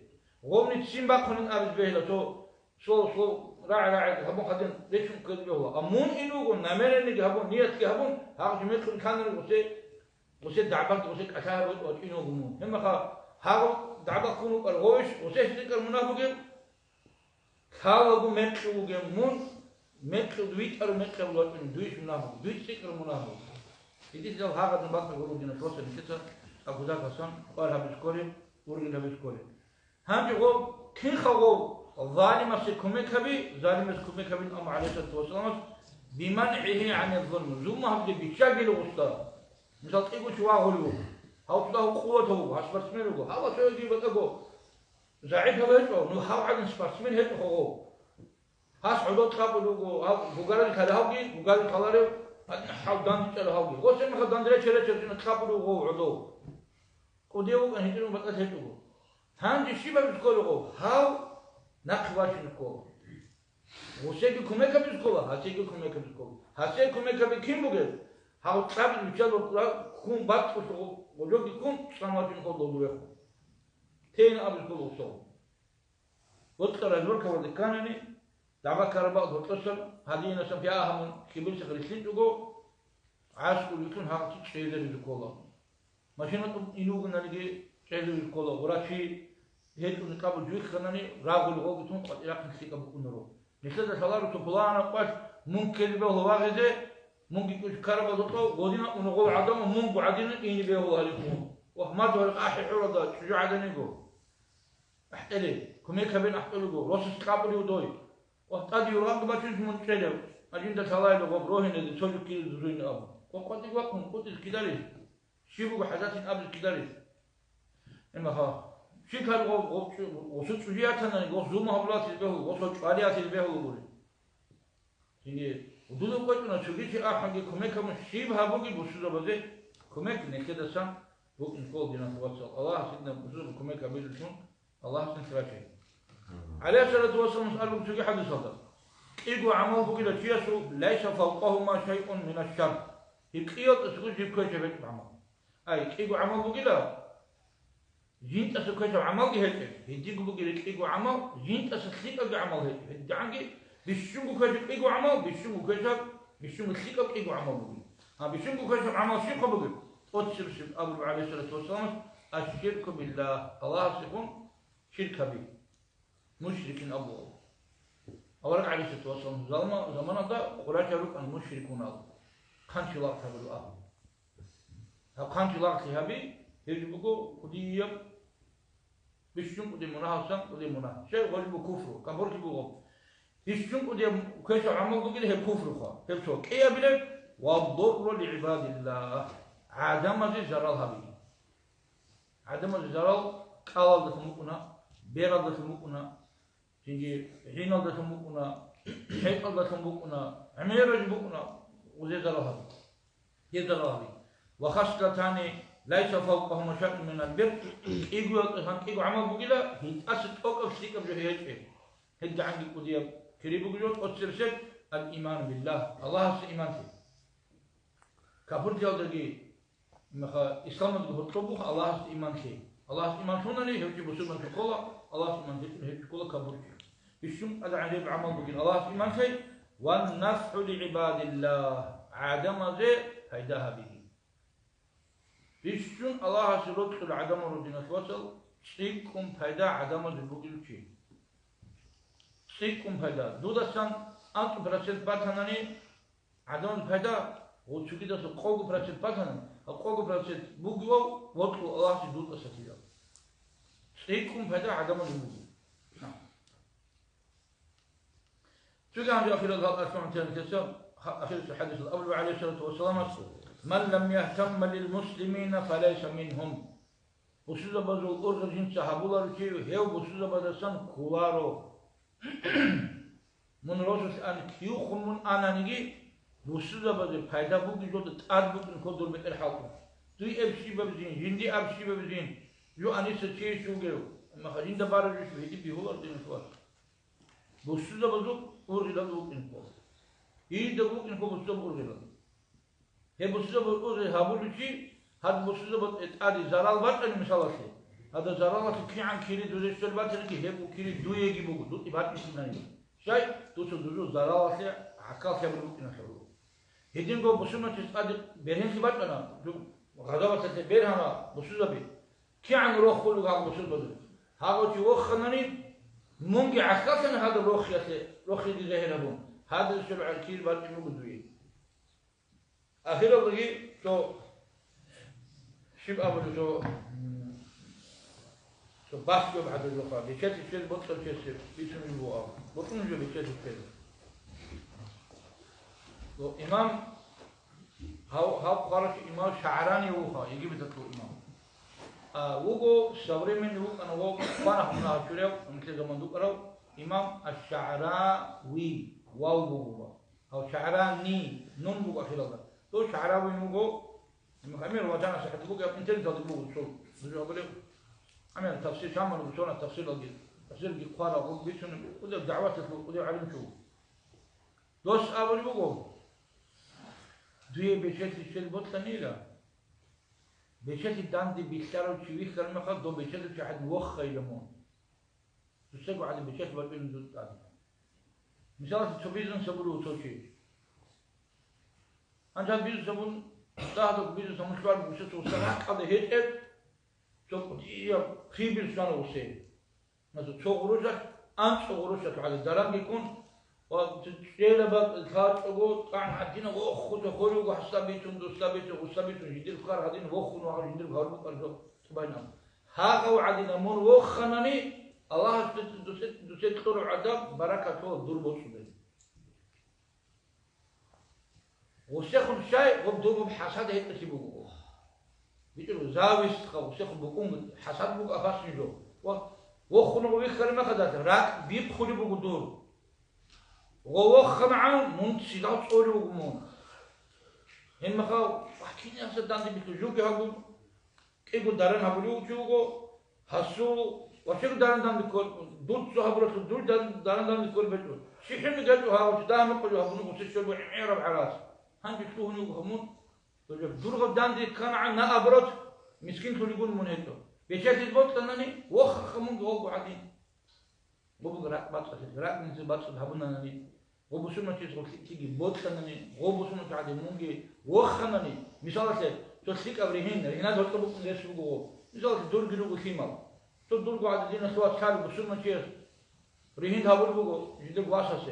غول نتسيم بكون أبز بهلا تو شو راعي هبون خدين ليشون كده هو أمون إنه قلنا نمرة نيجي هبون نيات كي هبون هاك جميل كان كانوا يقصي وسيد دعبت وسيد أشهر وإنه جمون هم خا هاو دعبت كونوا كالغوش وسيد ذكر المنافقين هاو مكشو جمون مكشو دويت أو مكشو لوتين دويش منافق دويت ذكر المنافق إذا جل هذا نبات نقوله دينا شوسة نكتة أبو ذاك حسن قال هبسكوري ورجل هبسكوري هم جو كين خو ظالم سكومي كبي ظالم سكومي كبي أم عليه الصلاة والسلام بمنعه عن الظلم زوم هبدي بيشاغل وسطا مثال تيجو شو هقوله هاو تلاقو قوته هاو سبارسمينه هاو شو يجي بتلاقو زعيم هذا نو هاو عن سبارسمين هيك هو هاس عدود قابلو هاو بوغارن كذا هاوجي بوغارن خلاره هاو دان تشل هاوجي وسمع خد دان دري شله شله قابلو هو عدو قديو كان هيتو بتلا هيتو هانجي شيبا بتقولو هاو نقواشنكو وسيجي كوميكا بتقولها هاسيجي كوميكا بتقول هاسيجي كوميكا بكيم بوجل هاو تراب بيشالو كون بات وشو وجوكي كون ساماتين كو دولو تين ابل كو وصو وتر الوركا ودكانني دعوا كربا وتصل هذين سفياها من كبير سخريسين تجو عاشق يكون هاو تشيل الكولا ماشينا ينوغ نالجي تشيل الكولا وراشي هيتو نقابل جويك خناني راغول غوغتون قد يراقن سيكا بكونرو نسيت سالارو تبلانا قاش ممكن به هو واغزه ممكن كل كربا دوتو غودينا ونغول عدم ممكن عدين إني به هو عليكم وما تقول قاحي حرضة شجاع دنيجو احتلي كمية كبين احتلو روس سكابلي ودوي وقتادي يراقب باشوش من تشيلو أجين ده سلاي لو بروهن ده سوجو كيل زوين أبو وقتي وقتهم قلت الكداري شيبو حاجاتين قبل الكداري إما ها شيء كان وصل شجيعتنا نقول زوم هبلات البهو وصل شواليات البهو بقول إني ودول قلنا شجيع أحد كمية كم شيب هبوجي بوشوا بزه كمية نكده سان بوك نقول دينا توصل الله سيدنا بوشوا كمية كبيرتون الله سنتراجع عليه الصلاة والسلام مسألة شجيع حدث هذا إيجو عمل بوجي لشيء ليس فوقهما شيء من الشر يكيوت سكوت جيب كويس بيت عمل أي إيجو عمل بوجي لا جينت أسكويش عمل هيك هيجيكو بقول إيجو عمل جينت أسخيك أجي عمل هيك هدعني بيشوفوا كويش إيجو عمل بيشوفوا كويش بيشوفوا خيك إيجو عمل بقول ها بيشوفوا كويش عمل شيء بقول أتشرب أبو عليه الصلاة والسلام الشرك بالله الله سيكون شرك به مشركين أبو أولك عليه الصلاة والسلام زمان هذا قرآن يقول أن مشركون أبو خان شلاق تبلو أبو خان شلاق تهبي يجبكو كدية بيشون كدي مناهسان كدي مناه شيء غريب كفر كبر كبوه بيشون كدي كيش عمل كدي هي كفر خا هي شو كيا بله والضر لعباد الله عدم زرال هبي عدم زرال قال ده مكنا بير ده مكنا تيجي حين ده مكنا شيء ده مكنا عمير مكنا وزي زرال هبي يزرال هبي وخشلتاني ليس فوقهم شيء من البر إيجو عمل بقيلا هي أسد أوقف سيكم جو هيك هيك عندي كوديا كريبو جلوت أتسرسل الإيمان بالله الله سإيمان فيه كابور جاو درجي مخا إسلام ده هتطبخ الله سإيمان فيه الله سإيمان شو نلي هيك بسوي من كولا الله سإيمان فيه هيك كولا كابور بيشوم هذا عجيب عمل بقيلا الله سإيمان فيه والنفع لعباد الله عدم ذي هيداها به بيشون الله سلوك العدم ردنا توصل سيكم فايدة عدم البوغل شيء سيكم فايدة دودا سان أنت براسيل باتناني عدم الفايدة وتشوفي ده سقوق براسيل باتنان القوق براسيل بوغو وطلو الله سدود أساتيدا سيكم فايدة عدم البوغل نعم شو كان في أخير هذا الأسماء تنكسر أخير الحديث الأول عليه الصلاة والسلام من لم يهتم للمسلمين فليس منهم وسوزا بزول أرجين صحابوlar ki hev busuza badasan kularo من روسس أن كيوخم من أنانيجي busuza bade payda bu gijoda tar bu kodol beter halko tuy ebşi babzin hindi abşi babzin yo anisa çey şugero ama hajinda barajı şu hedi bi holar demiş var busuza bazuk urila bu info iyi de bu info busuza urila he busuza bu urila habuluçi had busuza bu adi zaral var yani misalası hada zaral var ki an kiri düzesel var ki he bu kiri duye gibi bu dut ibat misinani şey tutu duzu zaral var akal kebru inşallah hedin go busuma tis adi berhen ki batana غدوة تبيرها بسوزبي كي عن روح خلو قاعد بسوزبي هذا شيء وخناني ممكن عكسنا هذا روح يدي ذهنا بون هذا الشيء على كيل بالك موجودين أخيرا لقي شو شيب أبو شو باسكو بعد الوقت بيشت الشيء بطل شيء بيسمي البواب بطل جو بيشت الشيء لو إمام هاو قارش إمام شعراني وخا يجيب تطلع إمام وقو سوري من وق أنا وق فانا هنا شريو مثل زمان دوك أرو إمام الشعراوي واو بوبا أو شعراني نون بوق أخيرا الله تو شعراوي نوقو المخامير وجانا سحد بوق أنت اللي تطلبوه شو بجوا بلي عمل تفسير شامل وشون التفسير الجديد تفسير الجديد قارا وقول بيشون وده دعوات تطلب وده علم شو دوس أول بوقو دوی بچه شل بطل نیلا بچه داندی بیشتر و چیویش کردن میخواد دو بچه چه حد وخ خیلمون دوسته عادی بچه بربین زود دادی مثلا تو بیزن سبلو تو چی انجا بیز سبون داده بیز سبون شوار بوشه تو سرک کده هیچ ات تو یا خیبر شان وسه مثلا تو غروشت انت تو غروشت عادی درنگی کن وتشيله بقى الخارج أقول طبعا حدينا وخو تخلوا وحسابيتهم دوسابيتهم وسابيتهم جدير فكار هذين وخو نوع جدير فكار بقرجو تبينهم ها قو عدنا من وخنني الله دوست طلع عذاب بركة هو ضربه سبحان وسيخن شيء وبضربه بحسد هيك تسيبوه بيقولوا زاويس خو سيخن بكون حسد بوك أفاس نجو وخو نوع يخرج ما خدته راك بيدخل بقدور ووخ معه منتشي لا تصوري وقمون هم خاو وحكيني أصلا داندي بيتوجوكي هقول كيقول دارن هقوليو جوجو هسو وشيك دارن داندي كل دود سو هقولت دود دارن داندي كل بيتو شيحن قالوا هاو دائما قالوا هقولوا وسيشوا بعيرة بعراس هنجي تلوهني وقمون درغ داندي كان عنا أبرد مسكين كل يقول من هيتو بيشات البوت لأنني وخ خمون جواب عادين بوبو غراك باتس غراك من زي باتس هبونا نني وبسمة تيجي تيجي بوتلني وبسمة تعدي مونجي وخنني مثال تسليك أبرهين هنا دولت بكون جالس بقول مثال دور جلو بخيمة تدور قاعد دينا سوات خال بسمة تيجي رهين هابول بقول جد بواسطة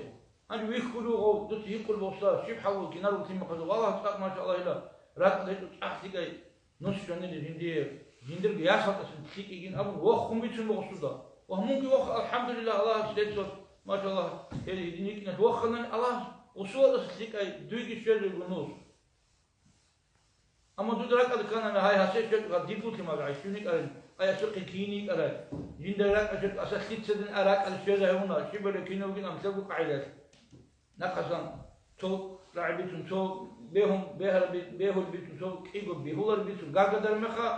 أنا ويخلو أو دوت يخل بوسطة شيب حول كنار بخيمة قالوا والله تاك ما شاء الله إلا رات ده أحد جاي نص جنين هندير جياسات أصلا تسليك يجين أبو وخم بيتشون بوسطة وهم وخ الحمد لله الله سيد ما شاء الله هذه دينك نتوخلنا الله وصول أسلك أي دويك شيء الجنوس أما دودرك هذا كان أنا هاي هسه شيء قد يبوت لما عايشينك أي أسلك كينيك أراك جندرك أسلك أسلك تسدن أراك على الشيء ده هنا شيء بره كينو وكين أمثال قاعدة نقصان تو لاعبين تو بهم بيهول بيتون تو كيجو بيهولر بيتون قاعدة درمخا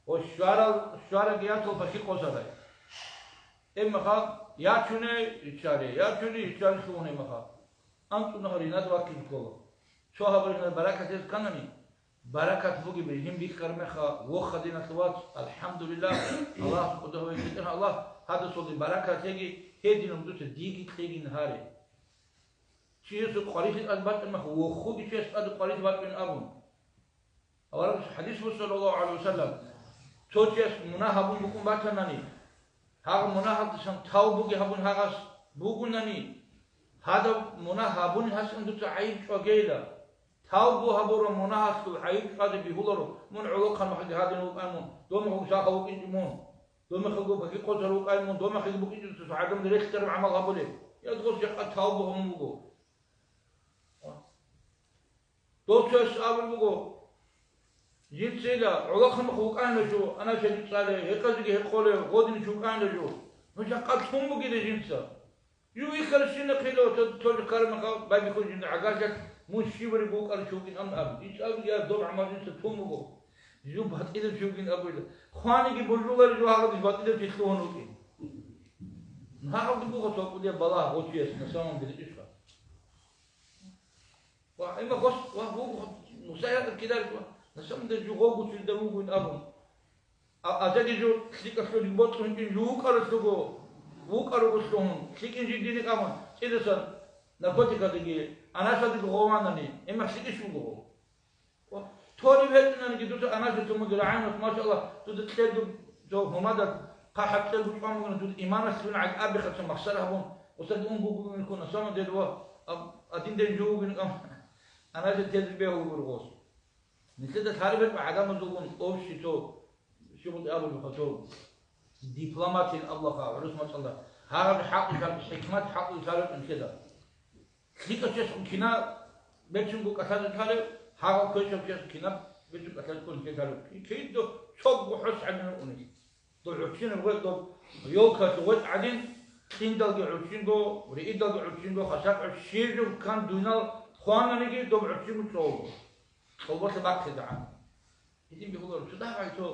والشوارع جياتو بشي قصة إما خا يا شنو يشاري يا شنو يشاري شو هني مخا أنتو نهارينا دواكي كله شو هبرنا بركة كنني بركة بوجي بيهم بيكر مخا وخدينا سوات الحمد لله الله سبحانه وتعالى الله هذا صدق بركة تيجي هدي نمدوس ديجي تيجي نهاري شيء سو قريش الأدبات المخا وخودي شيء أدب قريش بات من أبون أولا حديث صلى الله عليه وسلم توجس مناهبون بكم باتناني هذا مناهب سن تاو بوجي هبون هاس بوجناني هذا مناهبون هاس عندو تعيب شوجيلا تاو بو هبور مناهب تو عيب هذا بيهولرو من علوق ما حد هذا نو قانون دوم هو شاقه وكينجمون دوم خلقو بكي قوزرو قانون دوم خلقو بكي تسعدم دريختر مع مغابله يدخل شق تاو بو هم بوجو دوتش ابل بوجو يتسيلا علاقة مخوك أنا شو أنا شديد صالح هكذا هقوله غودين شو أنا شو مش أقل ثم كده جنسا يو يخرجنا كده وتقول كلام خا باقي كل جنس عقاجك مش شيء بريبوك أنا شو كين أم أب إيش أب يا دور عمل جنس ثم بو يو بحط إذا شو كين أبوي خواني كي برجولة جو هذا بحط إذا تشلون وكين هذا بيقول خطوة كده بلا غوشيس نسمع بدي إيش كا وإما خش وهو مساعد كده نسمع ده جو غوغو تلدروغو إن أبون أزاي جو سيك أشلو ديبوت هنجين يوك أرسلوغو ووك أرسلوهم سيك إنجين دينك أبون إذا سن نقطة كده أنا شادي غوانني إما سيك شو غو توري بهتنا نجدوت أنا جتوم جرعان ما شاء الله تود تلدو جو همادا قاحت تلدو قامون تود إيمان سلون عد أبي خدش مخسرها بون وصد أنجو بنكون أسمع دلوا أدين دنجو بن أنا جت تلدو بيه وبرغوص نسيت تهربت بعدم زوجون أوشي تو شو بدي أقول بخطوب دبلوماتين الله خا عروس ما شاء الله هذا حق يقال حكمة حق يقال إن كذا ليك أشياء كنا بيتشنقو كذا كذا هذا كل شيء كنا بيتشنقو كذا كل كذا كيدو شوق وحش عندنا أوني دول عشرين الوقت دول يوكا توت عدين تين دلقي عشرينقو وريد دلقي عشرينقو خشاف عشرين كان دونال خوانا نيجي دول عشرين متروه والله تبعك كذا عن يدين بيقولوا شو ده عايزه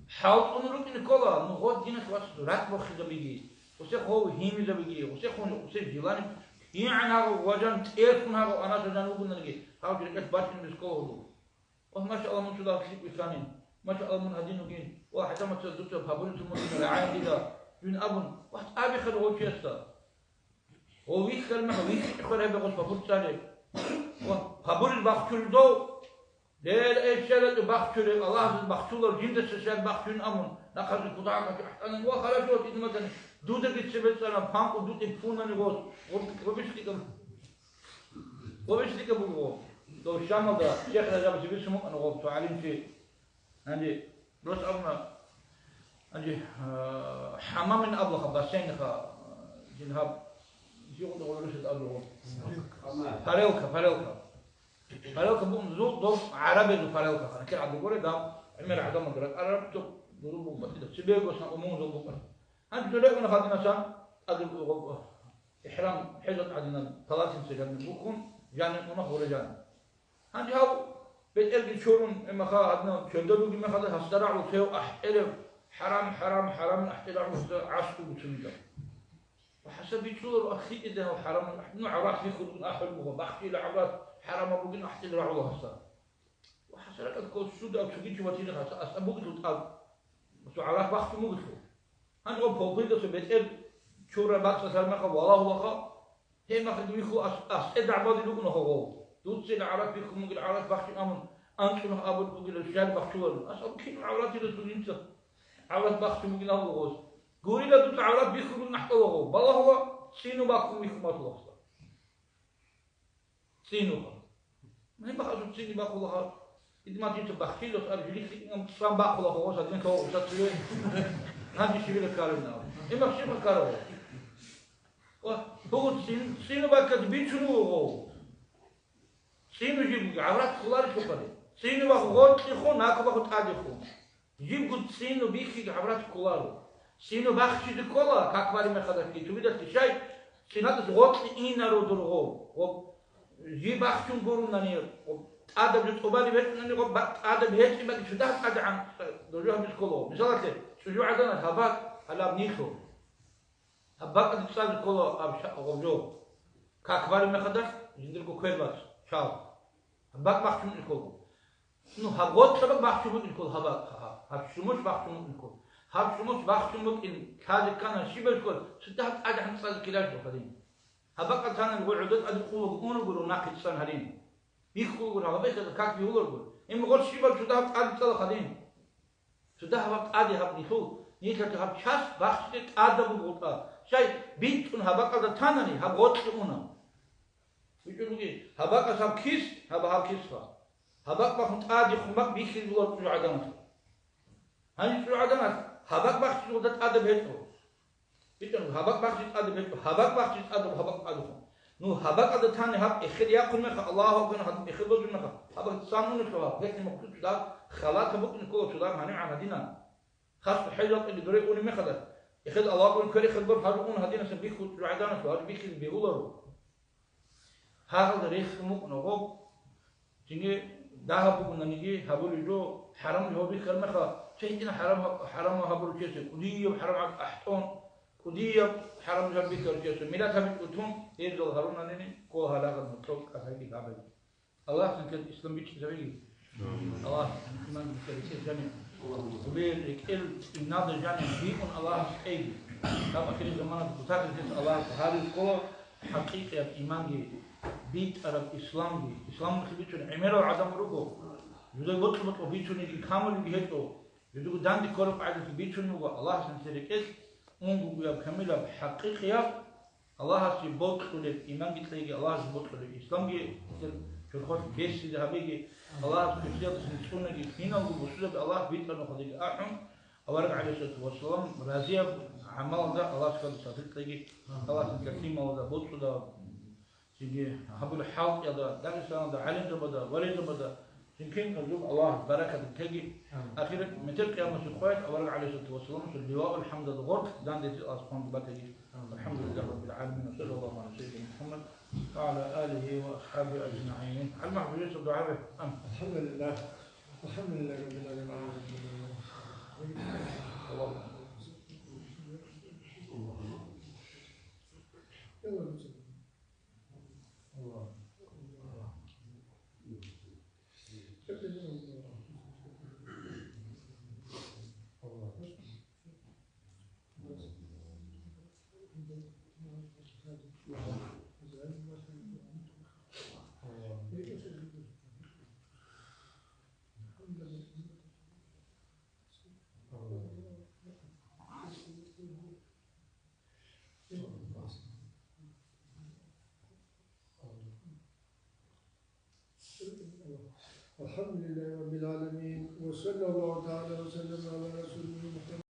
حاول أنورك إن كلا نقود دينك واس رات بخير بيجي وسيخ هو هيم إذا بيجي وسيخ هو وسيخ جيلاني يعني هذا وجن تيركون هذا أنا سجن وبنا نجي هاو جريك باتين بسكوه هو ما شاء الله من شدة كليب إسلامين ما شاء الله من هدين وجين واحد ما تصدق بابون ثم العين كذا من أبون واحد أبي خير هو شيء هو ويخ كلمة ويخ خير هبه قص بابون سالي وبابون الباخشول دو دير إيشالة بخشول الله بخشول الجند السجاد بخشول أمون نخرج القطاع أنا هو خلاص هو إذا مثلا دودة كتسبت أنا فهم ودود يفون أنا جوز وبيش لك بقول لو الشام ده شيخ رجب سبيل سمو أنا قلت تعلم شيء عندي بس أبنا عندي حمام من أبلغ بسين خا جنهاب يقول ده ولا رشد أبلغ فاريوكا بقوم زود دور عربي دو فاريوكا أنا كده عبد القولي ده عمر عدم مدرك عرب تو ضروب بسيطة سبيل بس أمون زود بقول أنت تلاقي من خدنا سان أقول إحرام حجة عدنا 30 سنة من بكون جاني منه ولا جاني عندي هاو بيتقل شورون إما خا عدنا شندلو جم خا هسترع وسيو أحترم حرام أحترم عشق وسميدا وحسب يشور أخي إذا هو حرام إنه عراق يخرج أحد وبحكي لعراق حرام أبوين أحترم رعوه هسا وحسب الكل سود أو سجيت وتيجي هسا أبوك تطاب بس عراق بحكي مقصود أنا هو بقول ده بيتقل شورا بس سلمك والله هو خا هي ما خدوا يخو أدعى بعض يلقونه هو دوت سيد عراق بيخو مقول عراق بحكي أمن أنت له أبو مقول الشعب بحكيول أصلا كين عراق يرسل ينسى عراق بحكي مقول هو غوز قولي له دوت عراق بيخو نحكي له بالله هو سينو بحكي بيخو ما تلاص سينو ما هي بحكي سينو بحكي له إذا ما جيت بحكي له أرجلك إنهم صام بحكي له هو صدقني هو وصدقني هذا شيء الكلام ناو إما شيء الكلام هو سينو بقى بيشنو هو سينو جيب عورات خلاري شوفري سينو بقى غوت يخون ناكو بقى تاجي خون جيب قد سينو بيخي عورات خلارو سينو بخشي دكولا كاكباري مخدك كي تبيدا تشاي سينات غوت إينا رو درغو جيب بخشون قرون نانير آدم جت قبالي بيت نانير آدم هيك ما شدها أدعم درجوها مسكولو مثلا شو عندنا هباك على بنيخو هباك اتصال كله أبشو كأكبر من خدش جندركو كيرباس شاو هباك بحشم الكل إنه هبوت سبب بحشم الكل هباك هبشموش بحشم الكل هبشموش بحشم إن كذا كان شيء بالكل شدها أدعم صار كلاش بخدين هباك كان الوعدات أدخلوا بقولوا يقولوا ناقد سن هرين بيخو يقولوا هباك كاك بيقولوا إن بقول شيء بال شدها أدعم صار خدين شدها هباك أدي هبنيخو نيجي هب شاس بحشت أدب بقولها شاي بيتون هباك هذا ثاني هبغوت كمونا بيقولوا إيه هباك أصاب كيس هباك كيسفا هباك بخون تادي خمك بيخيل بلور في عدمات هني في عدمات هباك بخش ودت أدب هيتو بيتون هباك بخش أدب هيتو هباك بخش أدب هباك أدب نو هباك هذا ثاني هب إخير يأكل منك الله أكبر هب إخير بوجود منك هباك سامون الشباب هيك مكتوب شدا خلاص هبوك نقول شدا هني عن هدينا خاص بحاجة اللي دري أوني مخدر يخد الله أكبر كري خدبر هارون هدينا سبيخو رعدانا شو هارون بيخيل بيقولوا هذا الريخ ممكن نقول تيجي ذهب بقولنا نيجي هبول جو حرام جو بيخيل مخا شيء حرام هبول كيسه كودية حرام أحتون كودية حرام جو بيخيل كيسه ميلاد هبول كتوم ينزل هارون نيني كو هلاك المطلوب كهذي كابل الله سنكت إسلام بيتش زوجي الله إيمان بكريسة جميع وبيل إكل الناظر جانب بيكون الله أي كم أخير زمان بكتاب الجنس الله هذه القوة حقيقة إيمان جي بيت أرب إسلام جي إسلام مخبيتون عمره عدم رجو يقول بطل بيتوني كامل بيهتو يقول داندي كورب عادة بيتوني الله سنتركز أنجو يا كاملة بحقيقة الله سي بطل الإيمان بتلاقي الله سي بطل الإسلام في الخوف بيس ذهبي الله سبحانه سنسونا دي فينا وبصير الله بيتنا خديك أحم أورق عليه الصلاة والسلام رازية عمل ده الله سبحانه تلاقي الله سنكريم الله ده بطل ده سيجي هبل الحال يا ده دارسان ده علم ده بده ولد بده يمكن نرجو الله بركة تجي أخيرا مثل قيام الصخوات أورق عليه الصلاة والسلام في اللواء الحمد لله دان دي أصلا بتجي الحمد لله رب العالمين وصلى الله على سيدنا محمد وعلى آله وأصحابه أجمعين. علم عبد يوسف دعابه الحمد لله الحمد لله رب العالمين. الحمد لله رب العالمين وصلى الله تعالى وسلم على رسوله محمد.